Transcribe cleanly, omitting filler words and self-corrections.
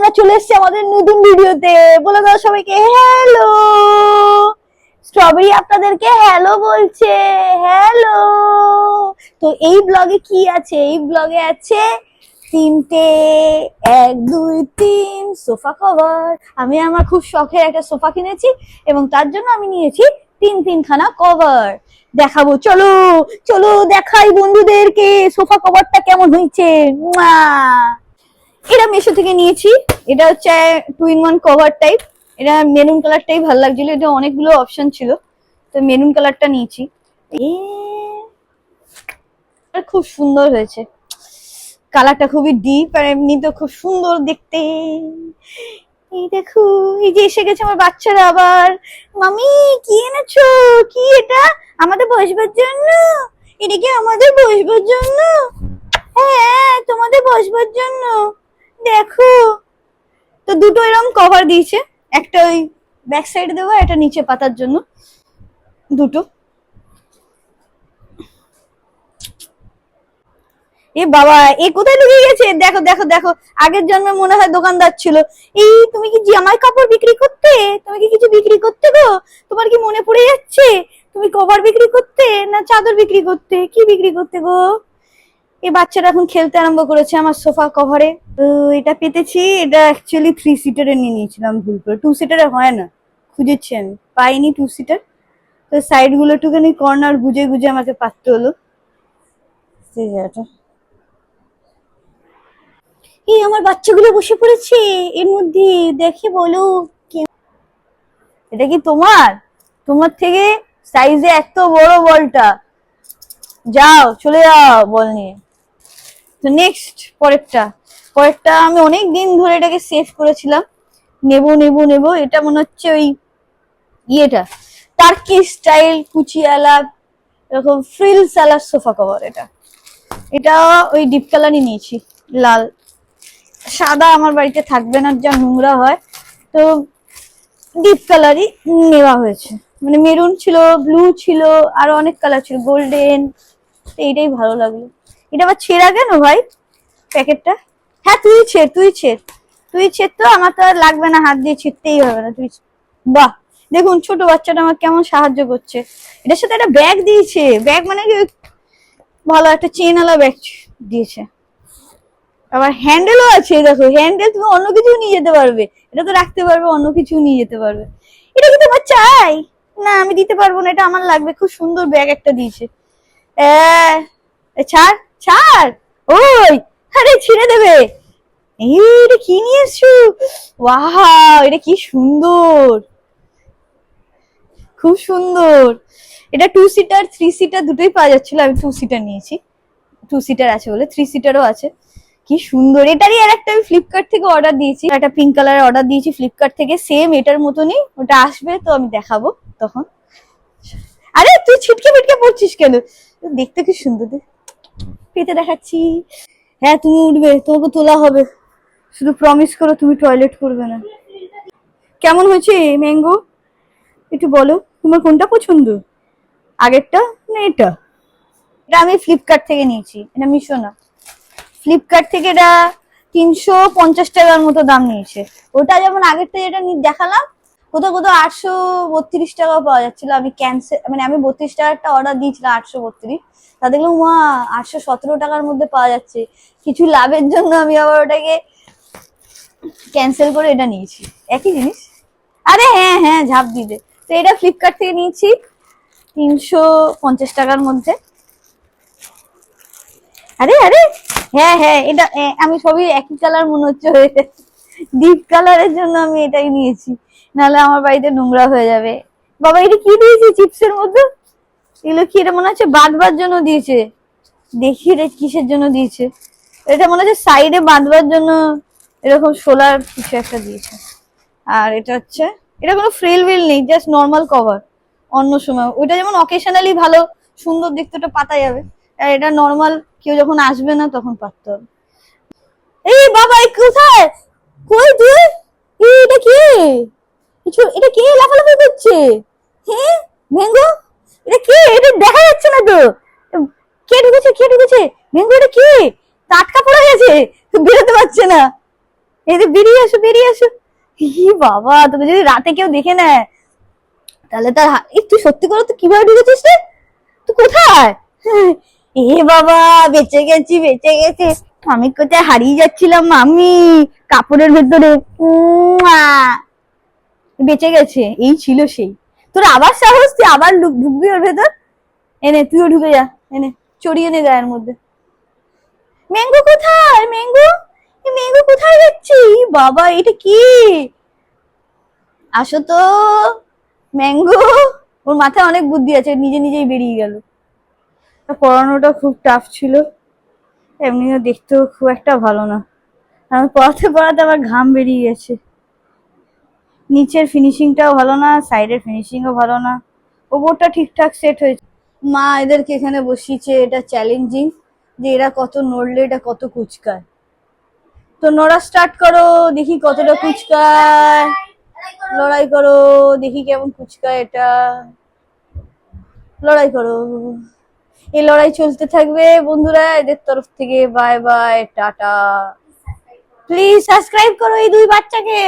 আমরা চলে এসেছি আমাদের নতুন ভিডিওতে। বলে দাও সবাইকে হ্যালো। স্ট্রবেরি আপনাদেরকে হ্যালো বলছে, হ্যালো। তো এই ব্লগে কি আছে? এই ব্লগে আছে তিনটে, 1 2 3 সোফা কভার। আমি আমার খুব শখের একটা সোফা কিনেছি এবং তার জন্য আমি নিয়েছি তিনখানা কভার। দেখাবো, চলো চলো দেখাই বন্ধুদেরকে সোফা কভারটা কেমন হয়েছে। এটা মিশো থেকে নিয়েছি। এটা হচ্ছে 2 in 1 কভার টাইপ। এটা মেরুন কালারটাই ভালো লাগছিল, এটা অনেকগুলো অপশন ছিল তো মেরুন কালারটা নিয়েছি। খুব সুন্দর হয়েছে, কালারটা খুবই ডিপ আর এমনি তো খুব সুন্দর দেখতে। এই দেখো, এই যে এসে গেছে আমার বাচ্চারা আবার। মামি কি এনেছো? কি এটা? আমাদের বসবার জন্য? এটা কি আমাদের বসবার জন্য? হ্যাঁ, তোমাদের বসবার জন্য। দেখো তো দুটো এরকম কভার দিয়েছে, একটা ওই ব্যাক সাইডে দেবো, একটা নিচে পাতার জন্য, দুটো। এ বাবা, এ কোথায় লুকিয়ে গেছে? দেখো দেখো দেখো, আগের জন্মে মনে হয় দোকানদার ছিল। এই তুমি কি জামাই কাপড় বিক্রি করতে? তুমি কি কিছু বিক্রি করতে গো? তোমার কি মনে পড়ে যাচ্ছে তুমি কভার বিক্রি করতে না চাদর বিক্রি করতে? কি বিক্রি করতে গো? এই বাচ্চারা এখন খেলতে আরম্ভ করেছে আমার সোফা কভারে। এটা পেতেছি, এটা অ্যাকচুয়ালি 3 সিটারে নিয়ে নিয়েছিলাম ভুল করে। 2 সিটারে হয় না, খুঁজেছি আমি, পাইনি 2 সিটার। তো সাইড গুলো একটুখানি কর্নার গুজে গুজে আমাকে পাততে হলো। এই আমার বাচ্চাগুলো বসে পড়েছে এর মধ্যে, দেখে বলো এটা কি তোমার? তোমার থেকে সাইজে এত বড় বলটা, যাও চলে যাও বল নিয়ে। তো নেক্সট পরেরটা আমি অনেক দিন ধরে এটাকে সেভ করেছিলাম, নেবো নেবো নেবো। এটা মনে হচ্ছে ওই ইয়েটা টার্কি স্টাইল কুচিয়ালা এরকম ফ্রিল সালার সোফা কভার। এটা ওই ডিপ কালারই নিয়েছি, লাল। সাদা আমার বাড়িতে থাকবে না, যা নোংরা হয়, তো ডিপ কালারই নেওয়া হয়েছে। মানে মেরুন ছিল, ব্লু ছিল, আর অনেক কালার ছিল, গোল্ডেন। এইটাই ভালো লাগলো। এটা আবার ছেঁড়া কেন ভাই প্যাকেটটা? হ্যাঁ তুই ছেড় তো, আমার তো আর লাগবে না, হাত দিয়ে ছিঁড়তেই হবে না, তুই। বাহ, দেখুন ছোট বাচ্চাটা আমার কেমন সাহায্য করছে। এটার সাথে একটা ব্যাগ দিয়েছে, ব্যাগ মানে কি ভালো একটা চেনওয়ালা ব্যাগ দিয়েছে। আবার হ্যান্ডেলও আছে, দেখো হ্যান্ডেল, তুমি অন্য কিছু নিয়ে যেতে পারবে, এটা তো রাখতে পারবে, অন্য কিছু নিয়ে যেতে পারবে। এটা কি তোমার চাই? না আমি দিতে পারবো না, এটা আমার লাগবে। খুব সুন্দর ব্যাগ একটা দিয়েছে। ছাড় ছাড়, ওই আরে ছিঁড়ে দেবে। এটা কি নিয়ে এসছো? ওয়াও, এটা কি সুন্দর, খুব সুন্দর। এটা 2 সিটার 3 সিটার দুটোই পাওয়া যাচ্ছিল, আমি 2 সিটার নিয়েছি। 2 সিটার আছে বলে 3 সিটারও আছে। কি সুন্দর। এটারই আর একটা আমি ফ্লিপকার্ট থেকে অর্ডার দিয়েছি, একটা পিঙ্ক কালারের অর্ডার দিয়েছি ফ্লিপকার্ট থেকে, সেম এটার মতনই। ওটা আসবে তো আমি দেখাবো তখন। আরে তুই ছিটকে ফিটকে পড়ছিস কেন? দেখতে কি সুন্দর, পেতে দেখাচ্ছি। হ্যাঁ তুমি উঠবে, তোমাকে তোলা হবে, শুধু প্রমিস করো তুমি টয়লেট করবে না। কেমন হয়েছে ম্যাঙ্গো একটু বলো, তোমার কোনটা পছন্দ, আগেরটা না এটা? এটা আমি ফ্লিপকার্ট থেকে নিয়েছি, এটা মিশো না, ফ্লিপকার্ট থেকে। এটা 350 টাকার মতো দাম নিয়েছে। ওটা যেমন আগেরটা যেটা দেখালাম, কোথাও কোথাও 832 টাকা পাওয়া যাচ্ছিল। আমি ক্যান্সেল, মানে আমি 32 টাকারটা অর্ডার দিয়েছিলাম, 832। তা দেখলাম 817 টাকার মধ্যে পাওয়া যাচ্ছে। কিছু লাভের জন্য আমি আবার ওটাকে ক্যান্সেল করে এটা নিয়েছি, একই জিনিস। আরে হ্যাঁ হ্যাঁ, ঝাঁপ দিতে। তো এটা ফ্লিপকার্ট থেকে নিয়েছি 350 টাকার মধ্যে। আরে আরে হ্যাঁ হ্যাঁ, এটা আমি সবই একই কালার মনে হচ্ছে হয়ে যাচ্ছে, ডিপ কালারের জন্য আমি এটাই নিয়েছি, নাহলে আমার বাড়িতে নোংরা হয়ে যাবে। বাবা এটা কি দিয়েছে চিপসের মধ্যে? এগুলো কি? এটা মনে হচ্ছে বাঁধবার জন্য দিয়েছে, দেখি এটা কিসের জন্য দিয়েছে। এটা মনে হচ্ছে সাইডে বাঁধবার জন্য এরকম সোলার কিছু একটা দিয়েছে। আর এটা হচ্ছে, এটা কোনো ফ্রিল উইল নেই, জাস্ট নর্মাল কভার। অন্য সময় ওইটা যেমন অকেশনালি ভালো সুন্দর দেখতে, ওটা পাতা যাবে। আর এটা নর্মাল, কেউ যখন আসবে না তখন পাততে হবে। এই বাবা, এই কোথায়, কই তুই? এটা কি? কিছু, এটা কে লাফালাফি করছে? হ্যাঁ ম্যাঙ্গো, এটা কে? এটা দেখা যাচ্ছে না তো, কে ঢুকেছে কে ঢুকেছে? ম্যাঙ্গো এটা কি? টাটকা পড়ে গেছে, বেরোতে পারছে না। এই যে বেরিয়ে আসো, বেরিয়ে আসো। ই বাবা, তোকে যদি রাতে কেউ দেখে নেয় তাহলে তার এই তুই সত্যি করে তুই কিভাবে ঢুকেছিস রে? তুই কোথায়? এ বাবা, বেঁচে গেছি, বেঁচে গেছে। আমি কোথায় হারিয়ে যাচ্ছিলাম আমি কাপড়ের ভেতরে। বেঁচে গেছে, এই ছিল সেই। তোর আবার সাহস, তুই আবার ঢুকবি ওর ভেতর? এনে তুইও ঢুকে যা, এনে চড়িয়ে নে গায়ের মধ্যে। ম্যাঙ্গো কোথায়? ম্যাঙ্গো, ম্যাঙ্গো কোথায় যাচ্ছি? বাবা, এটা কি? আসো তো ম্যাঙ্গো। ওর মাথায় অনেক বুদ্ধি আছে, নিজে নিজেই বেরিয়ে গেল। পড়ানোটা খুব টাফ ছিল, এমনিও দেখতেও খুব একটা ভালো না। আমি পড়াতে পড়াতে আমার ঘাম বেরিয়ে গেছে। নিচের ফিনিশিংটাও ভালো না, সাইডের ফিনিশিংও ভালো না, ওপরটা ঠিকঠাক সেট হয়েছে। মা এদেরকে এখানে বসিয়েছে, এটা চ্যালেঞ্জিং যে এরা কত নড়লে এটা কত কুচকায়। তো নড়া স্টার্ট করো, দেখি কতটা কুচকায়। লড়াই করো, দেখি কেমন কুচকায় এটা। লড়াই করো, এই লড়াই চলতে থাকবে বন্ধুরা। এদের তরফ থেকে bye bye, tata. Please subscribe করো এই দুই বাচ্চাকে।